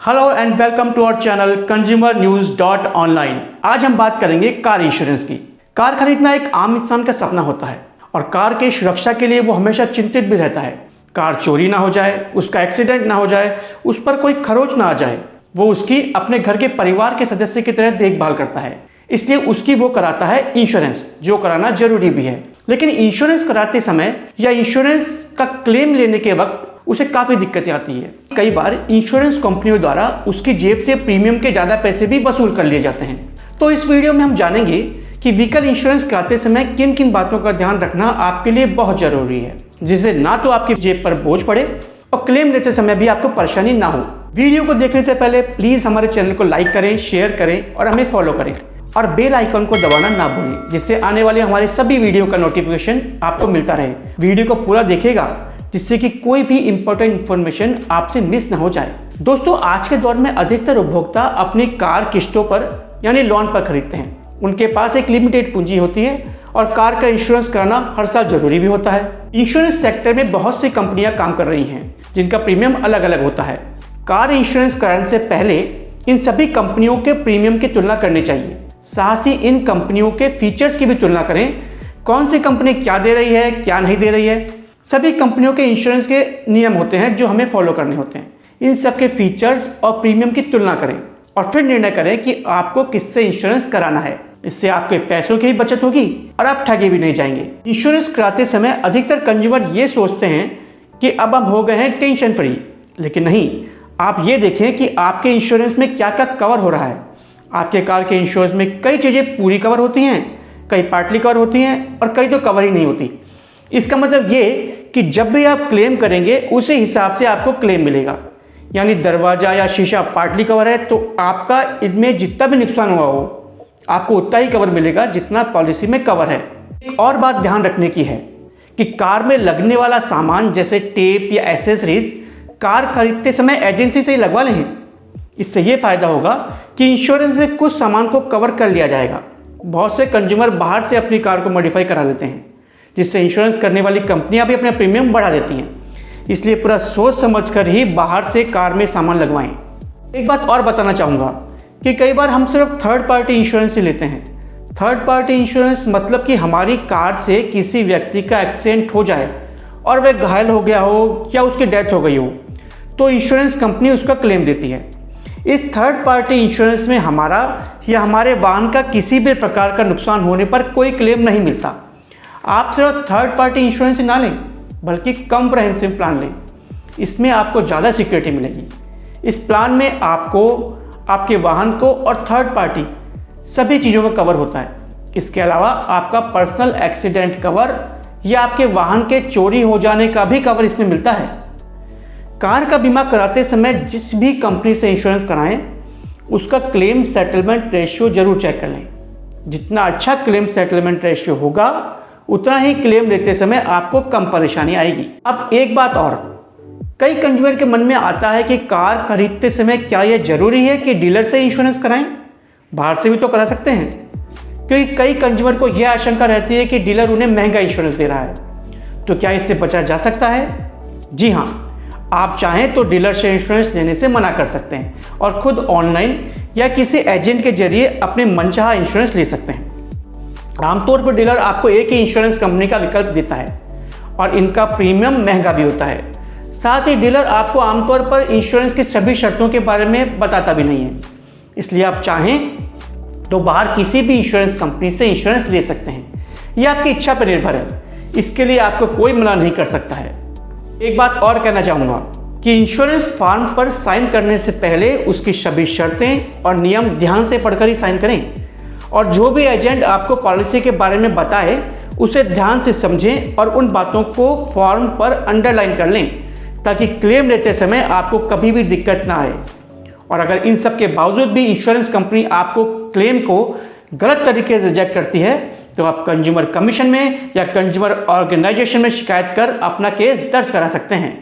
Hello and welcome to our channel consumer news dot online. आज हम बात करेंगे कार इंश्योरेंस की। कार खरीदना एक आम इंसान का सपना होता है और कार की सुरक्षा के लिए वो हमेशा चिंतित भी रहता है। कार चोरी ना हो जाए, उसका एक्सीडेंट ना हो जाए, उस पर कोई खरोच ना आ जाए। वो उसकी अपने घर के परिवार के सदस्य की तरह देखभाल करता है, इसलिए उसकी वो कराता है इंश्योरेंस, जो कराना जरूरी भी है। लेकिन इंश्योरेंस कराते समय या इंश्योरेंस का क्लेम लेने के वक्त उसे काफ़ी दिक्कतें आती है। कई बार इंश्योरेंस कंपनियों द्वारा उसकी जेब से प्रीमियम के ज़्यादा पैसे भी वसूल कर लिए जाते हैं। तो इस वीडियो में हम जानेंगे कि व्हीकल इंश्योरेंस कराते समय किन किन बातों का ध्यान रखना आपके लिए बहुत ज़रूरी है, जिससे ना तो आपकी जेब पर बोझ पड़े और क्लेम लेते समय भी आपको परेशानी ना हो। वीडियो को देखने से पहले प्लीज़ हमारे चैनल को लाइक करें, शेयर करें और हमें फॉलो करें और बेल आइकन को दबाना ना भूलें, जिससे आने वाले हमारे सभी वीडियो का नोटिफिकेशन आपको मिलता रहे। वीडियो को पूरा देखिएगा जिससे कि कोई भी इंपॉर्टेंट इंफॉर्मेशन आपसे मिस ना हो जाए। दोस्तों, आज के दौर में अधिकतर उपभोक्ता अपनी कार किस्तों पर यानी लोन पर खरीदते हैं। उनके पास एक लिमिटेड पूंजी होती है और कार का इंश्योरेंस कराना हर साल जरूरी भी होता है। इंश्योरेंस सेक्टर में बहुत सी कंपनियां काम कर रही हैं जिनका प्रीमियम अलग अलग होता है। कार इंश्योरेंस कराने से पहले इन सभी कंपनियों के प्रीमियम की तुलना करनी चाहिए। साथ ही इन कंपनियों के फीचर्स की भी तुलना करें, कौन सी कंपनी क्या दे रही है, क्या नहीं दे रही है। सभी कंपनियों के इंश्योरेंस के नियम होते हैं जो हमें फॉलो करने होते हैं। इन सब के फीचर्स और प्रीमियम की तुलना करें और फिर निर्णय करें कि आपको किससे इंश्योरेंस कराना है। इससे आपके पैसों की भी बचत होगी और आप ठगे भी नहीं जाएंगे। इंश्योरेंस कराते समय अधिकतर कंज्यूमर ये सोचते हैं कि अब हम हो गए हैं टेंशन फ्री, लेकिन नहीं। आप ये देखें कि आपके इंश्योरेंस में क्या क्या कवर हो रहा है। आपके कार के इंश्योरेंस में कई चीज़ें पूरी कवर होती हैं, कई पार्टली कवर होती हैं और कई तो कवर ही नहीं होती। इसका मतलब ये कि जब भी आप क्लेम करेंगे उसी हिसाब से आपको क्लेम मिलेगा। यानी दरवाजा या शीशा पार्टली कवर है तो आपका इनमें जितना भी नुकसान हुआ हो आपको उतना ही कवर मिलेगा जितना पॉलिसी में कवर है। एक और बात ध्यान रखने की है कि कार में लगने वाला सामान जैसे टेप या एसेसरीज कार खरीदते समय एजेंसी से ही लगवा लें। इससे ये फ़ायदा होगा कि इंश्योरेंस में कुछ सामान को कवर कर लिया जाएगा। बहुत से कंज्यूमर बाहर से अपनी कार को मॉडिफाई करा लेते हैं, जिससे इंश्योरेंस करने वाली कंपनियां भी अपने प्रीमियम बढ़ा देती हैं। इसलिए पूरा सोच समझकर ही बाहर से कार में सामान लगवाएं। एक बात और बताना चाहूँगा कि कई बार हम सिर्फ थर्ड पार्टी इंश्योरेंस ही लेते हैं। थर्ड पार्टी इंश्योरेंस मतलब कि हमारी कार से किसी व्यक्ति का एक्सीडेंट हो जाए और वह घायल हो गया हो या उसकी डेथ हो गई हो तो इंश्योरेंस कंपनी उसका क्लेम देती है। इस थर्ड पार्टी इंश्योरेंस में हमारा या हमारे वाहन का किसी भी प्रकार का नुकसान होने पर कोई क्लेम नहीं मिलता। आप सिर्फ थर्ड पार्टी इंश्योरेंस ना लें बल्कि कॉम्प्रहेंसिव प्लान लें। इसमें आपको ज़्यादा सिक्योरिटी मिलेगी। इस प्लान में आपको, आपके वाहन को और थर्ड पार्टी सभी चीज़ों का कवर होता है। इसके अलावा आपका पर्सनल एक्सीडेंट कवर या आपके वाहन के चोरी हो जाने का भी कवर इसमें मिलता है। कार का बीमा कराते समय जिस भी कंपनी से इंश्योरेंस कराएं उसका क्लेम सेटलमेंट रेशियो जरूर चेक कर लें। जितना अच्छा क्लेम सेटलमेंट रेशियो होगा उतना ही क्लेम लेते समय आपको कम परेशानी आएगी। अब एक बात और, कई कंज्यूमर के मन में आता है कि कार खरीदते समय क्या यह जरूरी है कि डीलर से इंश्योरेंस कराएं? बाहर से भी तो करा सकते हैं, क्योंकि कई कंज्यूमर को यह आशंका रहती है कि डीलर उन्हें महंगा इंश्योरेंस दे रहा है। तो क्या इससे बचा जा सकता है? जी हाँ, आप चाहें तो डीलर से इंश्योरेंस लेने से मना कर सकते हैं और खुद ऑनलाइन या किसी एजेंट के जरिए अपने मनचाहा इंश्योरेंस ले सकते हैं। आमतौर पर डीलर आपको एक ही इंश्योरेंस कंपनी का विकल्प देता है और इनका प्रीमियम महंगा भी होता है। साथ ही डीलर आपको आमतौर पर इंश्योरेंस की सभी शर्तों के बारे में बताता भी नहीं है। इसलिए आप चाहें तो बाहर किसी भी इंश्योरेंस कंपनी से इंश्योरेंस ले सकते हैं। यह आपकी इच्छा पर निर्भर है, इसके लिए आपको कोई मना नहीं कर सकता है। एक बात और कहना चाहूँगा कि इंश्योरेंस फॉर्म पर साइन करने से पहले उसकी सभी शर्तें और नियम ध्यान से पढ़कर ही साइन करें और जो भी एजेंट आपको पॉलिसी के बारे में बताए उसे ध्यान से समझें और उन बातों को फॉर्म पर अंडरलाइन कर लें ताकि क्लेम लेते समय आपको कभी भी दिक्कत ना आए। और अगर इन सब के बावजूद भी इंश्योरेंस कंपनी आपको क्लेम को गलत तरीके से रिजेक्ट करती है तो आप कंज्यूमर कमीशन में या कंज्यूमर ऑर्गेनाइजेशन में शिकायत कर अपना केस दर्ज करा सकते हैं।